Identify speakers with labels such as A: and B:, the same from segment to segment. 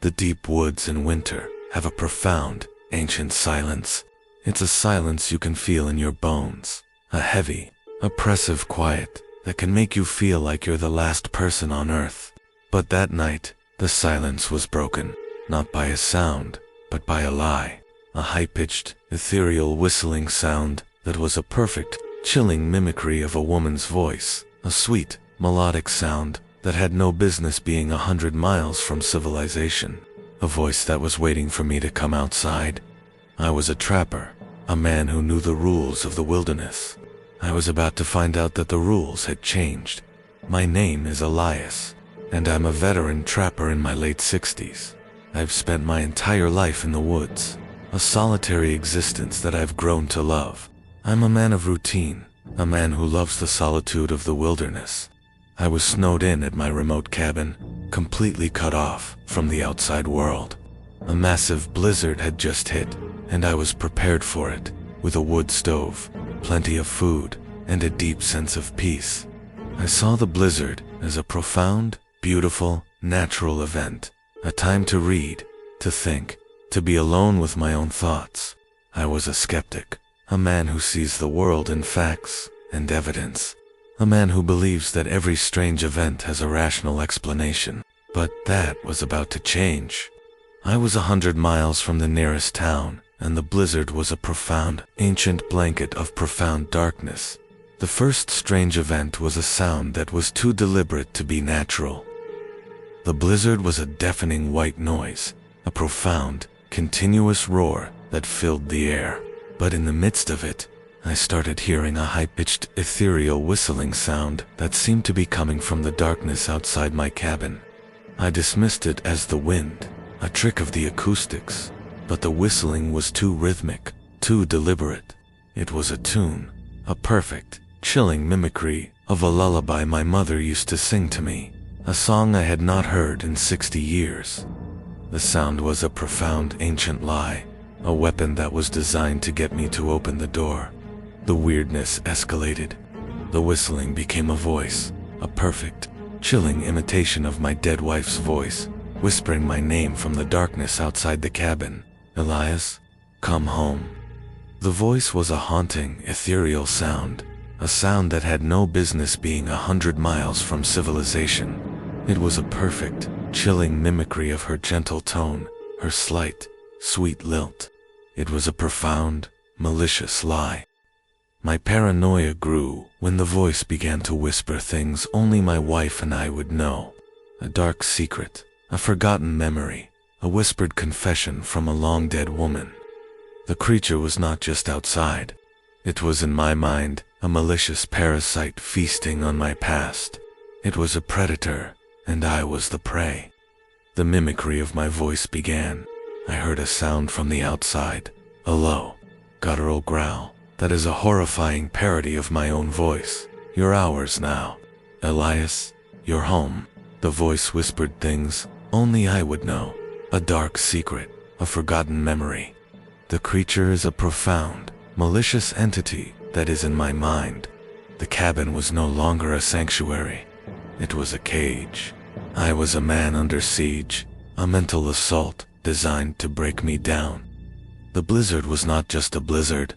A: The deep woods in winter have a profound, ancient silence. It's a silence you can feel in your bones, a heavy, oppressive quiet that can make you feel like you're the last person on earth. But that night, the silence was broken, not by a sound, but by a lie. A high-pitched, ethereal whistling sound that was a perfect, chilling mimicry of a woman's voice, a sweet, melodic sound that had no business being 100 miles from civilization. A voice that was waiting for me to come outside. I was a trapper, a man who knew the rules of the wilderness. I was about to find out that the rules had changed. My name is Elias, and I'm a veteran trapper in my late 60s. I've spent my entire life in the woods, a solitary existence that I've grown to love. I'm a man of routine, a man who loves the solitude of the wilderness. I was snowed in at my remote cabin, completely cut off from the outside world. A massive blizzard had just hit, and I was prepared for it, with a wood stove, plenty of food, and a deep sense of peace. I saw the blizzard as a profound, beautiful, natural event, a time to read, to think, to be alone with my own thoughts. I was a skeptic, a man who sees the world in facts and evidence, a man who believes that every strange event has a rational explanation. But that was about to change. I was 100 miles from the nearest town, and the blizzard was a profound, ancient blanket of profound darkness. The first strange event was a sound that was too deliberate to be natural. The blizzard was a deafening white noise, a profound, continuous roar that filled the air. But in the midst of it, I started hearing a high-pitched, ethereal whistling sound that seemed to be coming from the darkness outside my cabin. I dismissed it as the wind, a trick of the acoustics, but the whistling was too rhythmic, too deliberate. It was a tune, a perfect, chilling mimicry of a lullaby my mother used to sing to me, a song I had not heard in 60 years. The sound was a profound, ancient lie, a weapon that was designed to get me to open the door. The weirdness escalated. The whistling became a voice, a perfect, chilling imitation of my dead wife's voice, whispering my name from the darkness outside the cabin. Elias, come home. The voice was a haunting, ethereal sound, a sound that had no business being 100 miles from civilization. It was a perfect, chilling mimicry of her gentle tone, her slight, sweet lilt. It was a profound, malicious lie. My paranoia grew when the voice began to whisper things only my wife and I would know. A dark secret, a forgotten memory, a whispered confession from a long-dead woman. The creature was not just outside. It was in my mind, a malicious parasite feasting on my past. It was a predator, and I was the prey. The mimicry of my voice began. I heard a sound from the outside, a low, guttural growl that is a horrifying parody of my own voice. You're ours now. Elias, you're home. The voice whispered things only I would know, a dark secret, a forgotten memory. The creature is a profound, malicious entity that is in my mind. The cabin was no longer a sanctuary. It was a cage. I was a man under siege, a mental assault designed to break me down. The blizzard was not just a blizzard.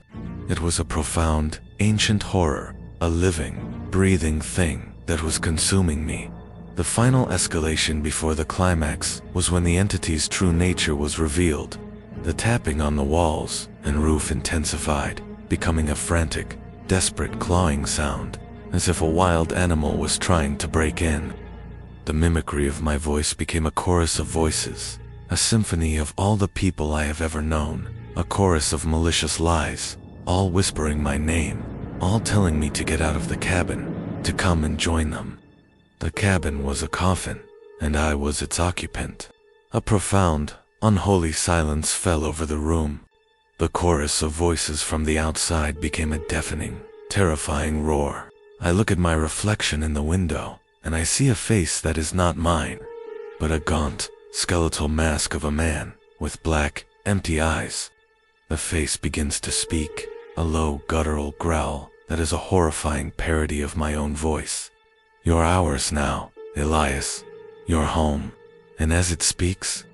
A: It was a profound, ancient horror, a living, breathing thing that was consuming me. The final escalation before the climax was when the entity's true nature was revealed. The tapping on the walls and roof intensified, becoming a frantic, desperate clawing sound, as if a wild animal was trying to break in. The mimicry of my voice became a chorus of voices, a symphony of all the people I have ever known, a chorus of malicious lies, all whispering my name, all telling me to get out of the cabin, to come and join them. The cabin was a coffin, and I was its occupant. A profound, unholy silence fell over the room. The chorus of voices from the outside became a deafening, terrifying roar. I look at my reflection in the window, and I see a face that is not mine, but a gaunt, skeletal mask of a man with black, empty eyes. The face begins to speak, a low, guttural growl that is a horrifying parody of my own voice. You're ours now, Elias. You're home. And as it speaks,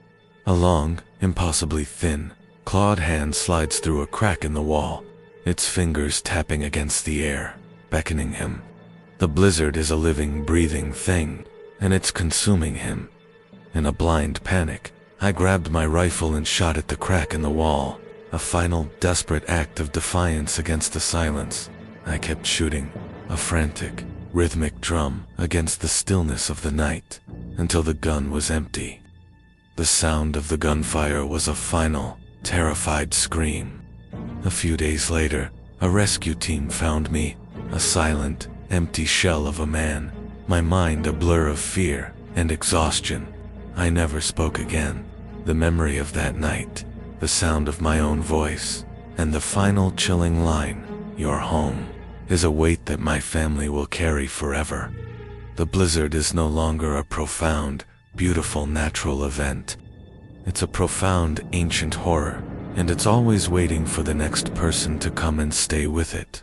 A: A long, impossibly thin, clawed hand slides through a crack in the wall, its fingers tapping against the air, beckoning him. The blizzard is a living, breathing thing, and it's consuming him. In a blind panic, I grabbed my rifle and shot at the crack in the wall, a final, desperate act of defiance against the silence. I kept shooting, a frantic, rhythmic drum against the stillness of the night, until the gun was empty. The sound of the gunfire was a final, terrified scream. A few days later, a rescue team found me, a silent, empty shell of a man, my mind a blur of fear and exhaustion. I never spoke again. The memory of that night, the sound of my own voice, and the final chilling line, "You're home," is a weight that my family will carry forever. The blizzard is no longer a profound, beautiful natural event. It's a profound, ancient horror, and it's always waiting for the next person to come and stay with it.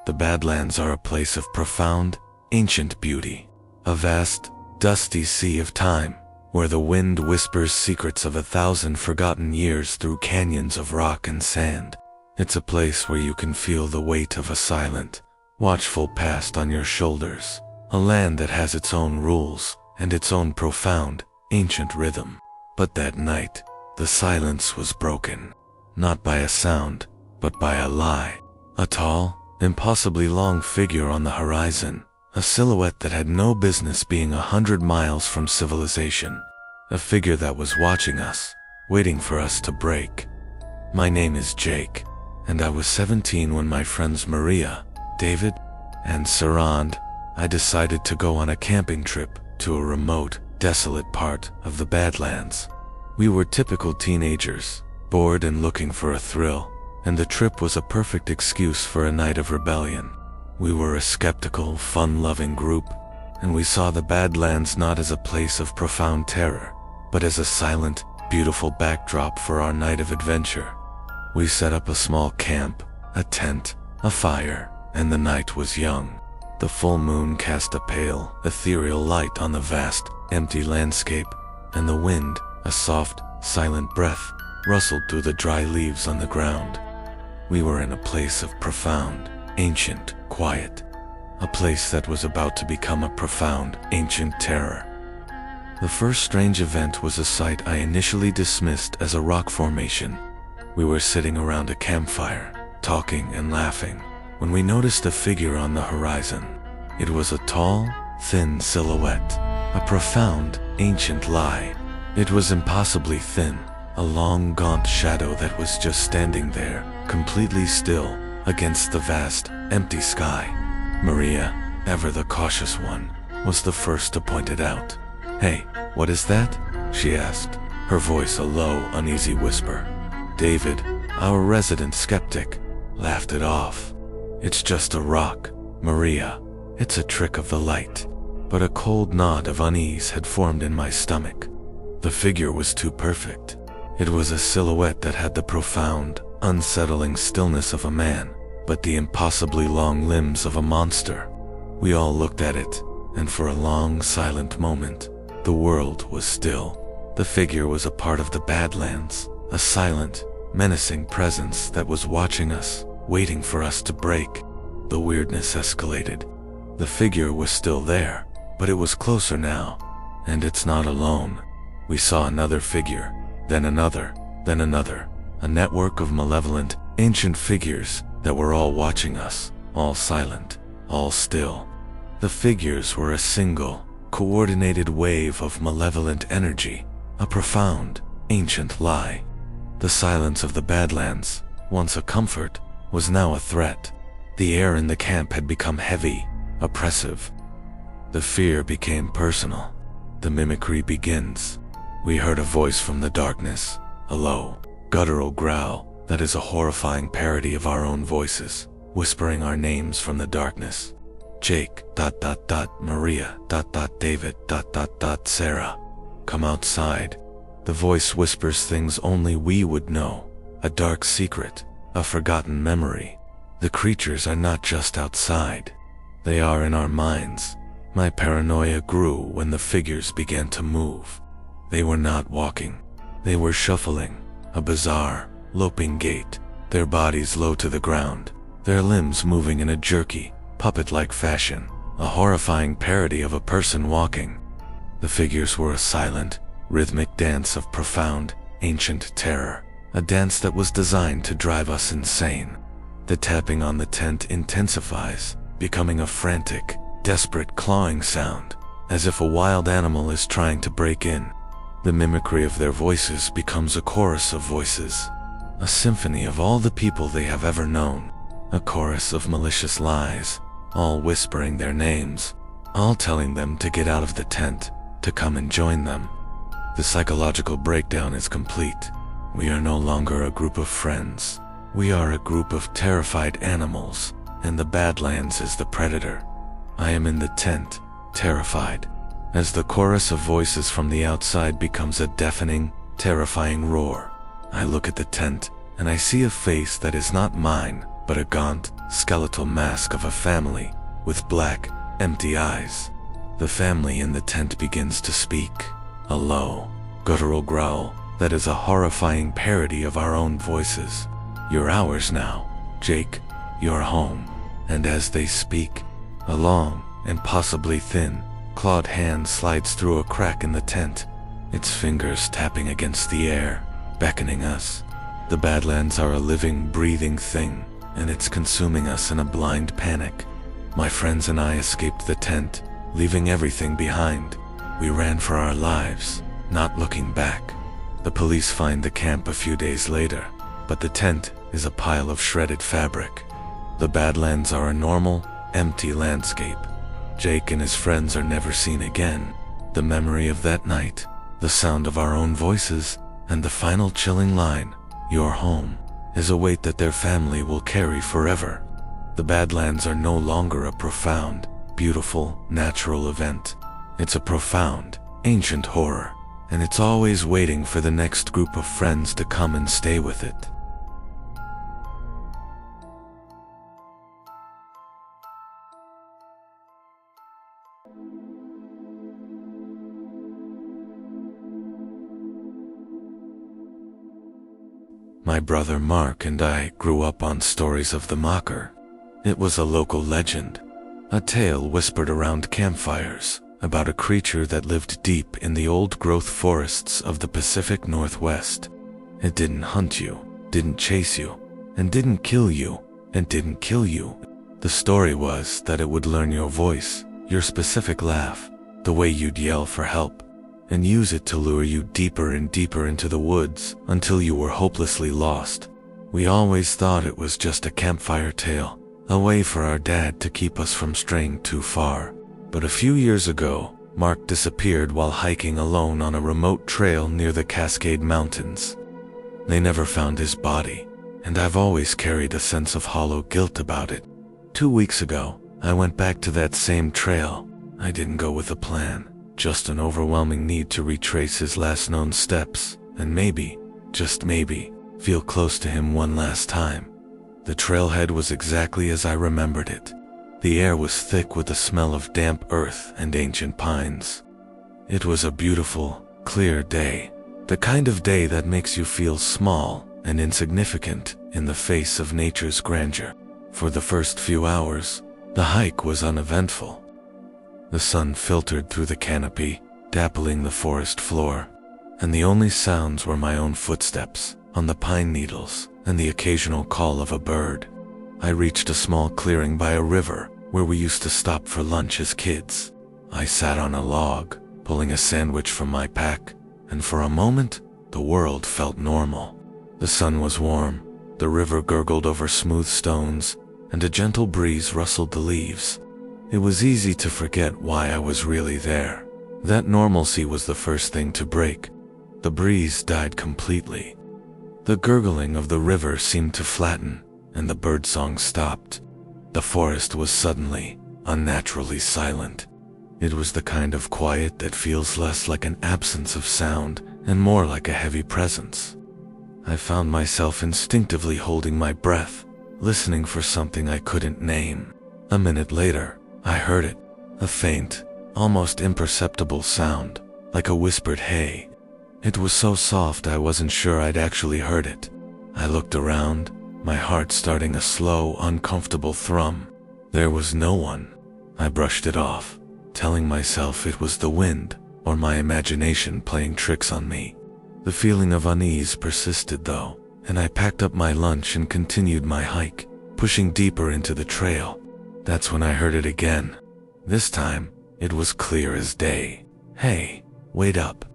A: The Badlands are a place of profound, ancient beauty, a vast, dusty sea of time, where the wind whispers secrets of 1,000 forgotten years through canyons of rock and sand. It's a place where you can feel the weight of a silent, watchful past on your shoulders, a land that has its own rules and its own profound, ancient rhythm. But that night, the silence was broken, not by a sound, but by a lie. A tall, impossibly long figure on the horizon, a silhouette that had no business being 100 miles from civilization, a figure that was watching us, waiting for us to break. My name is Jake, and I was 17 when my friends Maria, David, and Sarand, I decided to go on a camping trip to a remote, desolate part of the Badlands. We were typical teenagers, bored and looking for a thrill, and the trip was a perfect excuse for a night of rebellion. We were a skeptical, fun-loving group, and we saw the Badlands not as a place of profound terror, but as a silent, beautiful backdrop for our night of adventure. We set up a small camp, a tent, a fire, and the night was young. The full moon cast a pale, ethereal light on the vast, empty landscape, and the wind, a soft, silent breath, rustled through the dry leaves on the ground. We were in a place of profound, ancient quiet, a place that was about to become a profound, ancient terror. The first strange event was a sight I initially dismissed as a rock formation. We were sitting around a campfire, talking and laughing, when we noticed a figure on the horizon. It was a tall, thin silhouette, a profound, ancient lie. It was impossibly thin, a long, gaunt shadow that was just standing there, completely still, against the vast, empty sky. Maria, ever the cautious one, was the first to point it out. "Hey, what is that?" she asked, her voice a low, uneasy whisper. David, our resident skeptic, laughed it off. "It's just a rock, Maria. It's a trick of the light." But a cold knot of unease had formed in my stomach. The figure was too perfect. It was a silhouette that had the profound, unsettling stillness of a man, but the impossibly long limbs of a monster. We all looked at it, and for a long, silent moment, the world was still. The figure was a part of the Badlands, a silent, menacing presence that was watching us, waiting for us to break. The weirdness escalated. The figure was still there, but it was closer now, and it's not alone. We saw another figure, then another, then another, a network of malevolent, ancient figures that were all watching us, all silent, all still. The figures were a single, coordinated wave of malevolent energy, a profound, ancient lie. The silence of the Badlands, once a comfort, was now a threat. The air in the camp had become heavy, oppressive. The fear became personal. The mimicry begins. We heard a voice from the darkness, a low, guttural growl that is a horrifying parody of our own voices, whispering our names from the darkness. Jake, Maria, David, Sarah. Come outside. The voice whispers things only we would know, a dark secret, a forgotten memory. The creatures are not just outside. They are in our minds. My paranoia grew when the figures began to move. They were not walking. They were shuffling, a bizarre, loping gait, their bodies low to the ground, their limbs moving in a jerky, puppet-like fashion, a horrifying parody of a person walking. The figures were a silent, rhythmic dance of profound, ancient terror, a dance that was designed to drive us insane. The tapping on the tent intensifies, becoming a frantic, desperate clawing sound, as if a wild animal is trying to break in. The mimicry of their voices becomes a chorus of voices, a symphony of all the people they have ever known, a chorus of malicious lies, all whispering their names, all telling them to get out of the tent, to come and join them. The psychological breakdown is complete. We are no longer a group of friends. We are a group of terrified animals, and the Badlands is the predator. I am in the tent, terrified, as the chorus of voices from the outside becomes a deafening, terrifying roar. I look at the tent, and I see a face that is not mine, but a gaunt, skeletal mask of a family, with black, empty eyes. The family in the tent begins to speak, a low, guttural growl that is a horrifying parody of our own voices. "You're ours now, Jake. You're home." And as they speak, a long and possibly thin, clawed hand slides through a crack in the tent, its fingers tapping against the air, beckoning us. The Badlands are a living, breathing thing, and it's consuming us in a blind panic. My friends and I escaped the tent, leaving everything behind. We ran for our lives, not looking back. The police find the camp a few days later, but the tent is a pile of shredded fabric. The Badlands are a normal, empty landscape. Jake and his friends are never seen again. The memory of that night, the sound of our own voices, and the final chilling line, "You're home," is a weight that their family will carry forever. The Badlands are no longer a profound, beautiful, natural event. It's a profound, ancient horror, and it's always waiting for the next group of friends to come and stay with it. My brother Marc and I grew up on stories of the Mocker. It was a local legend, a tale whispered around campfires about a creature that lived deep in the old-growth forests of the Pacific Northwest. It didn't hunt you, didn't chase you, and didn't kill you, and didn't kill you. The story was that it would learn your voice, your specific laugh, the way you'd yell for help, and use it to lure you deeper and deeper into the woods until you were hopelessly lost. We always thought it was just a campfire tale, a way for our dad to keep us from straying too far. But a few years ago, Marc disappeared while hiking alone on a remote trail near the Cascade Mountains. They never found his body, and I've always carried a sense of hollow guilt about it. 2 weeks ago, I went back to that same trail. I didn't go with a plan, just an overwhelming need to retrace his last known steps, and maybe, just maybe, feel close to him one last time. The trailhead was exactly as I remembered it. The air was thick with the smell of damp earth and ancient pines. It was a beautiful, clear day, the kind of day that makes you feel small and insignificant in the face of nature's grandeur. For the first few hours, the hike was uneventful. The sun filtered through the canopy, dappling the forest floor, and the only sounds were my own footsteps on the pine needles and the occasional call of a bird. I reached a small clearing by a river where we used to stop for lunch as kids. I sat on a log, pulling a sandwich from my pack, and for a moment, the world felt normal. The sun was warm, the river gurgled over smooth stones, and a gentle breeze rustled the leaves. It was easy to forget why I was really there. That normalcy was the first thing to break. The breeze died completely. The gurgling of the river seemed to flatten, and the birdsong stopped. The forest was suddenly, unnaturally silent. It was the kind of quiet that feels less like an absence of sound and more like a heavy presence. I found myself instinctively holding my breath, listening for something I couldn't name. A minute later, I heard it, a faint, almost imperceptible sound, like a whispered hey. It was so soft I wasn't sure I'd actually heard it. I looked around, my heart starting a slow, uncomfortable thrum. There was no one. I brushed it off, telling myself it was the wind or my imagination playing tricks on me. The feeling of unease persisted though, and I packed up my lunch and continued my hike, pushing deeper into the trail. That's when I heard it again. This time, it was clear as day. Hey, wait up.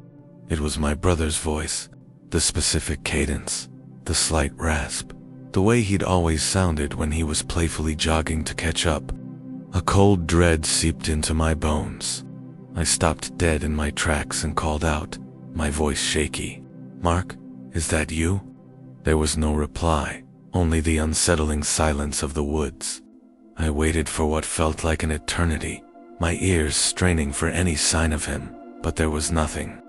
A: It was my brother's voice, the specific cadence, the slight rasp, the way he'd always sounded when he was playfully jogging to catch up. A cold dread seeped into my bones. I stopped dead in my tracks and called out, my voice shaky. "Marc, is that you?" There was no reply, only the unsettling silence of the woods. I waited for what felt like an eternity, my ears straining for any sign of him, but there was nothing.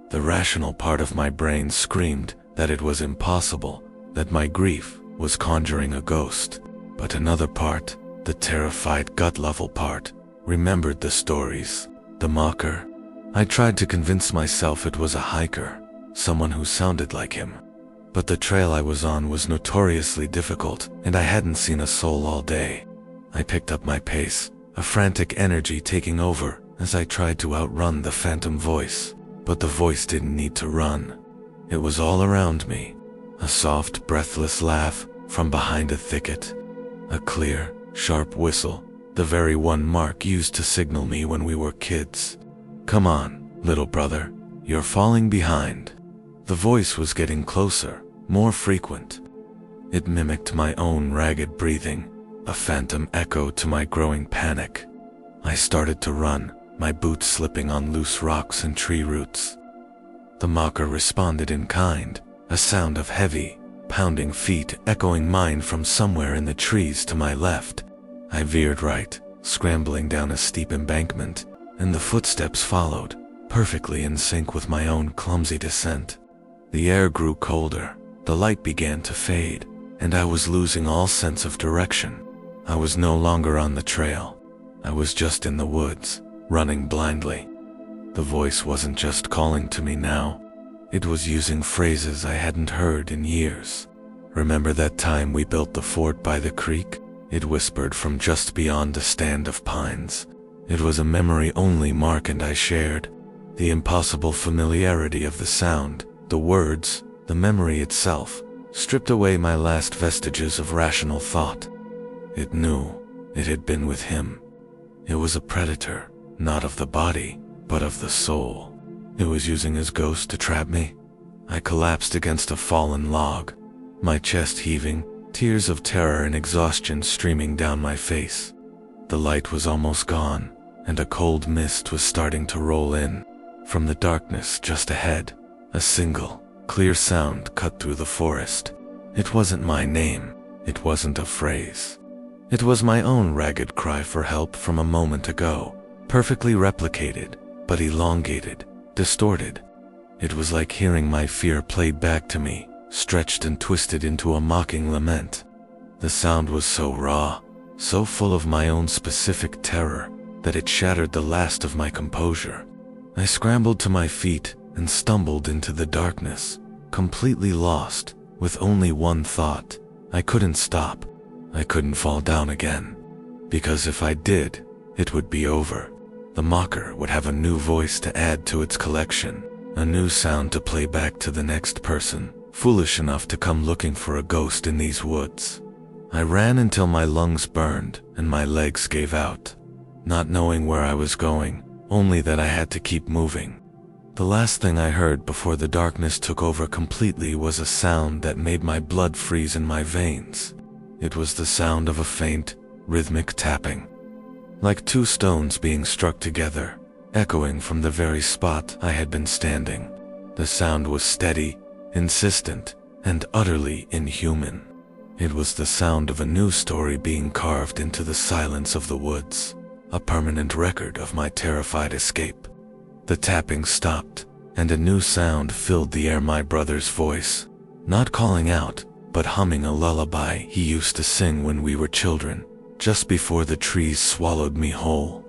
A: The rational part of my brain screamed that it was impossible, that my grief was conjuring a ghost. But another part, the terrified gut-level part, remembered the stories. The mocker. I tried to convince myself it was a hiker, someone who sounded like him. But the trail I was on was notoriously difficult, and I hadn't seen a soul all day. I picked up my pace, a frantic energy taking over as I tried to outrun the phantom voice. But the voice didn't need to run. It was all around me. A soft, breathless laugh from behind a thicket. A clear, sharp whistle, the very one Marc used to signal me when we were kids. "Come on, little brother, you're falling behind." The voice was getting closer, more frequent. It mimicked my own ragged breathing, a phantom echo to my growing panic. I started to run, my boots slipping on loose rocks and tree roots. The mocker responded in kind, a sound of heavy, pounding feet echoing mine from somewhere in the trees to my left. I veered right, scrambling down a steep embankment, and the footsteps followed, perfectly in sync with my own clumsy descent. The air grew colder, the light began to fade, and I was losing all sense of direction. I was no longer on the trail. I was just in the woods, running blindly. The voice wasn't just calling to me now. It was using phrases I hadn't heard in years. "Remember that time we built the fort by the creek?" It whispered from just beyond a stand of pines. It was a memory only Marc and I shared. The impossible familiarity of the sound, the words, the memory itself, stripped away my last vestiges of rational thought. It knew. It had been with him. It was a predator, not of the body, but of the soul. It was using his ghost to trap me. I collapsed against a fallen log, my chest heaving, tears of terror and exhaustion streaming down my face. The light was almost gone, and a cold mist was starting to roll in. From the darkness just ahead, a single, clear sound cut through the forest. It wasn't my name. It wasn't a phrase. It was my own ragged cry for help from a moment ago, perfectly replicated, but elongated, distorted. It was like hearing my fear played back to me, stretched and twisted into a mocking lament. The sound was so raw, so full of my own specific terror, that it shattered the last of my composure. I scrambled to my feet and stumbled into the darkness, completely lost, with only one thought. I couldn't stop. I couldn't fall down again. Because if I did, it would be over. The mocker would have a new voice to add to its collection, a new sound to play back to the next person, foolish enough to come looking for a ghost in these woods. I ran until my lungs burned and my legs gave out, not knowing where I was going, only that I had to keep moving. The last thing I heard before the darkness took over completely was a sound that made my blood freeze in my veins. It was the sound of a faint, rhythmic tapping, like two stones being struck together, echoing from the very spot I had been standing. The sound was steady, insistent, and utterly inhuman. It was the sound of a new story being carved into the silence of the woods, a permanent record of my terrified escape. The tapping stopped, and a new sound filled the air, my brother's voice. Not calling out, but humming a lullaby he used to sing when we were children, just before the trees swallowed me whole.